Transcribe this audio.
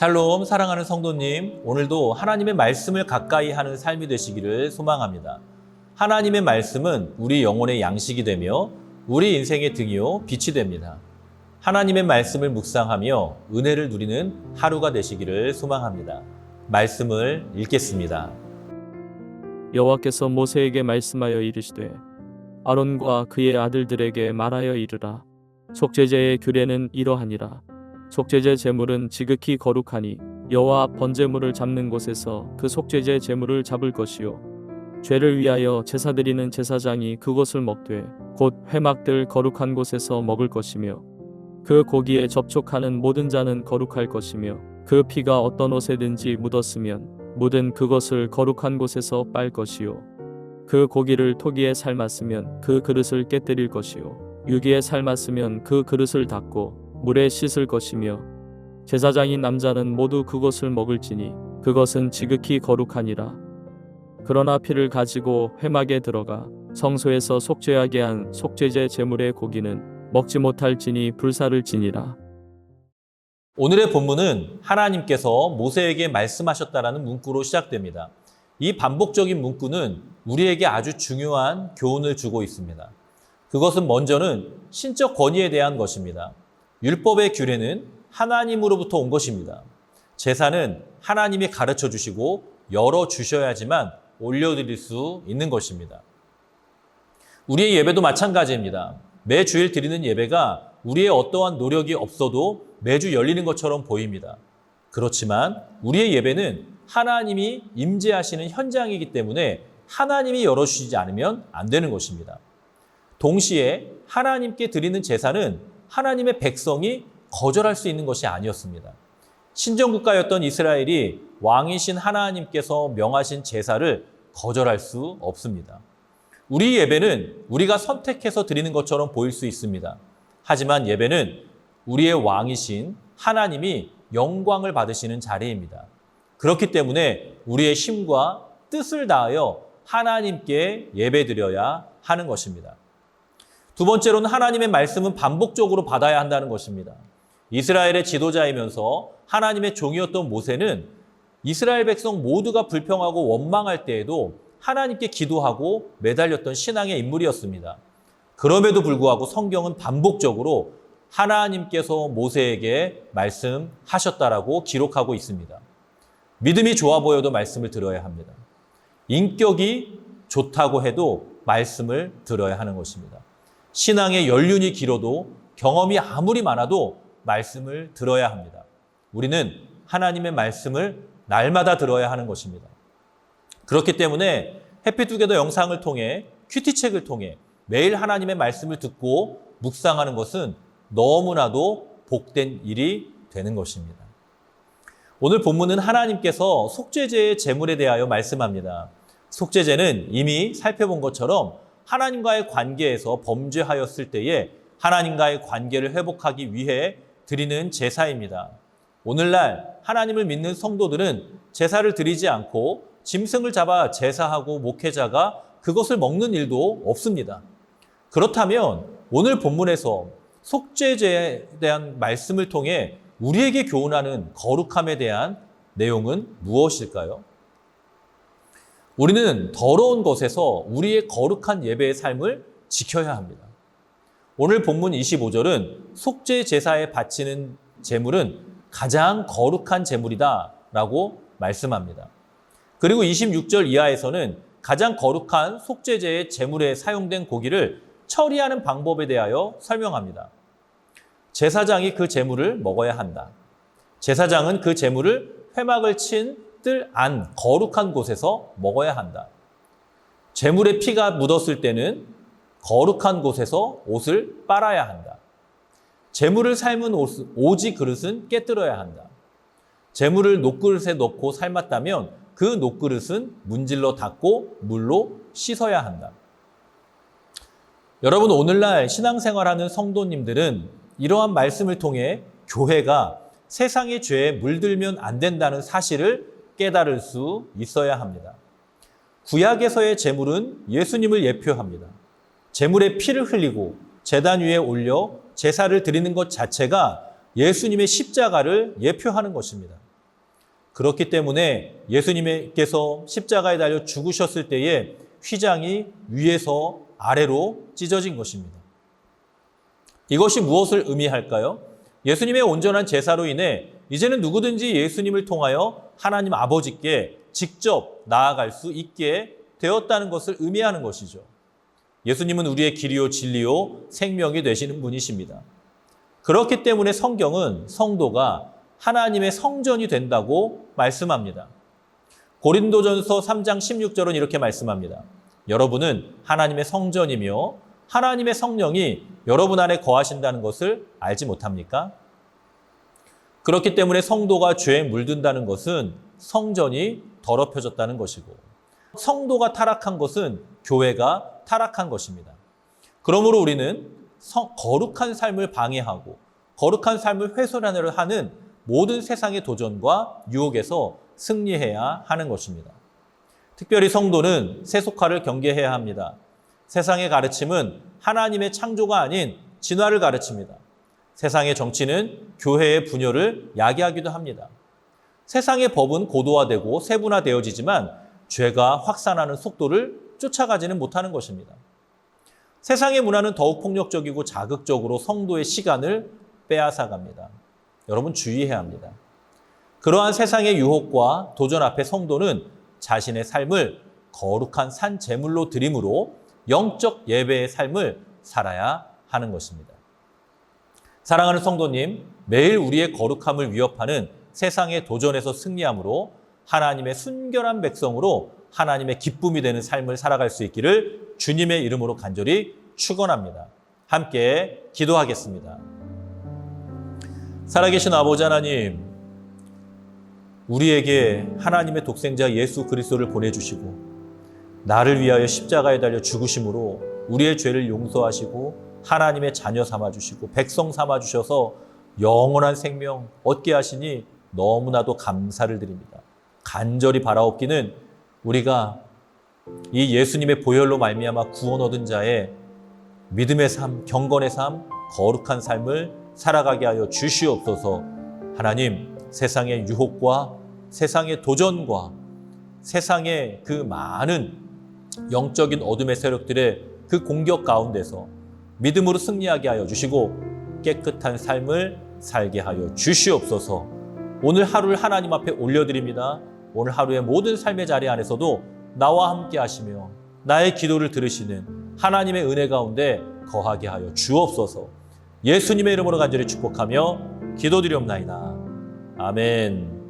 샬롬, 사랑하는 성도님, 오늘도 하나님의 말씀을 가까이 하는 삶이 되시기를 소망합니다. 하나님의 말씀은 우리 영혼의 양식이 되며 우리 인생의 등이요 빛이 됩니다. 하나님의 말씀을 묵상하며 은혜를 누리는 하루가 되시기를 소망합니다. 말씀을 읽겠습니다. 여호와께서 모세에게 말씀하여 이르시되 아론과 그의 아들들에게 말하여 이르라. 속죄제의 규례는 이러하니라. 속죄제 제물은 지극히 거룩하니 여호와 앞 번제물을 잡는 곳에서 그 속죄제 제물을 잡을 것이요 죄를 위하여 제사 드리는 제사장이 그것을 먹되 곧 회막들 거룩한 곳에서 먹을 것이며 그 고기에 접촉하는 모든 자는 거룩할 것이며 그 피가 어떤 옷에든지 묻었으면 묻은 그것을 거룩한 곳에서 빨 것이요 그 고기를 토기에 삶았으면 그 그릇을 깨뜨릴 것이요 유기에 삶았으면 그 그릇을 닦고 물에 씻을 것이며 제사장인 남자는 모두 그것을 먹을지니 그것은 지극히 거룩하니라. 그러나 피를 가지고 회막에 들어가 성소에서 속죄하게 한 속죄제 제물의 고기는 먹지 못할지니 불사를 지니라. 오늘의 본문은 하나님께서 모세에게 말씀하셨다라는 문구로 시작됩니다. 이 반복적인 문구는 우리에게 아주 중요한 교훈을 주고 있습니다. 그것은 먼저는 신적 권위에 대한 것입니다. 율법의 규례는 하나님으로부터 온 것입니다. 제사는 하나님이 가르쳐 주시고 열어 주셔야지만 올려드릴 수 있는 것입니다. 우리의 예배도 마찬가지입니다. 매주일 드리는 예배가 우리의 어떠한 노력이 없어도 매주 열리는 것처럼 보입니다. 그렇지만 우리의 예배는 하나님이 임재하시는 현장이기 때문에 하나님이 열어주시지 않으면 안 되는 것입니다. 동시에 하나님께 드리는 제사는 하나님의 백성이 거절할 수 있는 것이 아니었습니다. 신정국가였던 이스라엘이 왕이신 하나님께서 명하신 제사를 거절할 수 없습니다. 우리 예배는 우리가 선택해서 드리는 것처럼 보일 수 있습니다. 하지만 예배는 우리의 왕이신 하나님이 영광을 받으시는 자리입니다. 그렇기 때문에 우리의 힘과 뜻을 다하여 하나님께 예배드려야 하는 것입니다. 두 번째로는 하나님의 말씀은 반복적으로 받아야 한다는 것입니다. 이스라엘의 지도자이면서 하나님의 종이었던 모세는 이스라엘 백성 모두가 불평하고 원망할 때에도 하나님께 기도하고 매달렸던 신앙의 인물이었습니다. 그럼에도 불구하고 성경은 반복적으로 하나님께서 모세에게 말씀하셨다라고 기록하고 있습니다. 믿음이 좋아 보여도 말씀을 들어야 합니다. 인격이 좋다고 해도 말씀을 들어야 하는 것입니다. 신앙의 연륜이 길어도 경험이 아무리 많아도 말씀을 들어야 합니다. 우리는 하나님의 말씀을 날마다 들어야 하는 것입니다. 그렇기 때문에 해피투게더 영상을 통해 큐티책을 통해 매일 하나님의 말씀을 듣고 묵상하는 것은 너무나도 복된 일이 되는 것입니다. 오늘 본문은 하나님께서 속죄제의 제물에 대하여 말씀합니다. 속죄제는 이미 살펴본 것처럼 하나님과의 관계에서 범죄하였을 때에 하나님과의 관계를 회복하기 위해 드리는 제사입니다. 오늘날 하나님을 믿는 성도들은 제사를 드리지 않고 짐승을 잡아 제사하고 목회자가 그것을 먹는 일도 없습니다. 그렇다면 오늘 본문에서 속죄제에 대한 말씀을 통해 우리에게 교훈하는 거룩함에 대한 내용은 무엇일까요? 우리는 더러운 것에서 우리의 거룩한 예배의 삶을 지켜야 합니다. 오늘 본문 25절은 속죄 제사에 바치는 제물은 가장 거룩한 제물이다 라고 말씀합니다. 그리고 26절 이하에서는 가장 거룩한 속죄제의 제물에 사용된 고기를 처리하는 방법에 대하여 설명합니다. 제사장이 그 제물을 먹어야 한다. 제사장은 그 제물을 회막을 친 뜰 안 거룩한 곳에서 먹어야 한다. 제물에 피가 묻었을 때는 거룩한 곳에서 옷을 빨아야 한다. 제물을 삶은 오지 그릇은 깨뜨려야 한다. 제물을 녹그릇에 넣고 삶았다면 그 녹그릇은 문질러 닦고 물로 씻어야 한다. 여러분, 오늘날 신앙생활하는 성도님들은 이러한 말씀을 통해 교회가 세상의 죄에 물들면 안 된다는 사실을 깨달을 수 있어야 합니다. 구약에서의 제물은 예수님을 예표합니다. 제물의 피를 흘리고 제단 위에 올려 제사를 드리는 것 자체가 예수님의 십자가를 예표하는 것입니다. 그렇기 때문에 예수님께서 십자가에 달려 죽으셨을 때에 휘장이 위에서 아래로 찢어진 것입니다. 이것이 무엇을 의미할까요? 예수님의 온전한 제사로 인해 이제는 누구든지 예수님을 통하여 하나님 아버지께 직접 나아갈 수 있게 되었다는 것을 의미하는 것이죠. 예수님은 우리의 길이요 진리요 생명이 되시는 분이십니다. 그렇기 때문에 성경은 성도가 하나님의 성전이 된다고 말씀합니다. 고린도전서 3장 16절은 이렇게 말씀합니다. 여러분은 하나님의 성전이며 하나님의 성령이 여러분 안에 거하신다는 것을 알지 못합니까? 그렇기 때문에 성도가 죄에 물든다는 것은 성전이 더럽혀졌다는 것이고, 성도가 타락한 것은 교회가 타락한 것입니다. 그러므로 우리는 거룩한 삶을 방해하고 거룩한 삶을 훼손하려 하는 모든 세상의 도전과 유혹에서 승리해야 하는 것입니다. 특별히 성도는 세속화를 경계해야 합니다. 세상의 가르침은 하나님의 창조가 아닌 진화를 가르칩니다. 세상의 정치는 교회의 분열을 야기하기도 합니다. 세상의 법은 고도화되고 세분화되어지지만 죄가 확산하는 속도를 쫓아가지는 못하는 것입니다. 세상의 문화는 더욱 폭력적이고 자극적으로 성도의 시간을 빼앗아갑니다. 여러분 주의해야 합니다. 그러한 세상의 유혹과 도전 앞에 성도는 자신의 삶을 거룩한 산 제물로 드림으로 영적 예배의 삶을 살아야 하는 것입니다. 사랑하는 성도님, 매일 우리의 거룩함을 위협하는 세상의 도전에서 승리함으로 하나님의 순결한 백성으로 하나님의 기쁨이 되는 삶을 살아갈 수 있기를 주님의 이름으로 간절히 축원합니다. 함께 기도하겠습니다. 살아계신 아버지 하나님, 우리에게 하나님의 독생자 예수 그리스도를 보내주시고 나를 위하여 십자가에 달려 죽으심으로 우리의 죄를 용서하시고 하나님의 자녀 삼아주시고 백성 삼아주셔서 영원한 생명 얻게 하시니 너무나도 감사를 드립니다. 간절히 바라옵기는 우리가 이 예수님의 보혈로 말미암아 구원 얻은 자의 믿음의 삶, 경건의 삶, 거룩한 삶을 살아가게 하여 주시옵소서. 하나님, 세상의 유혹과 세상의 도전과 세상의 그 많은 영적인 어둠의 세력들의 그 공격 가운데서 믿음으로 승리하게 하여 주시고 깨끗한 삶을 살게 하여 주시옵소서. 오늘 하루를 하나님 앞에 올려드립니다. 오늘 하루의 모든 삶의 자리 안에서도 나와 함께 하시며 나의 기도를 들으시는 하나님의 은혜 가운데 거하게 하여 주옵소서. 예수님의 이름으로 간절히 축복하며 기도드리옵나이다. 아멘.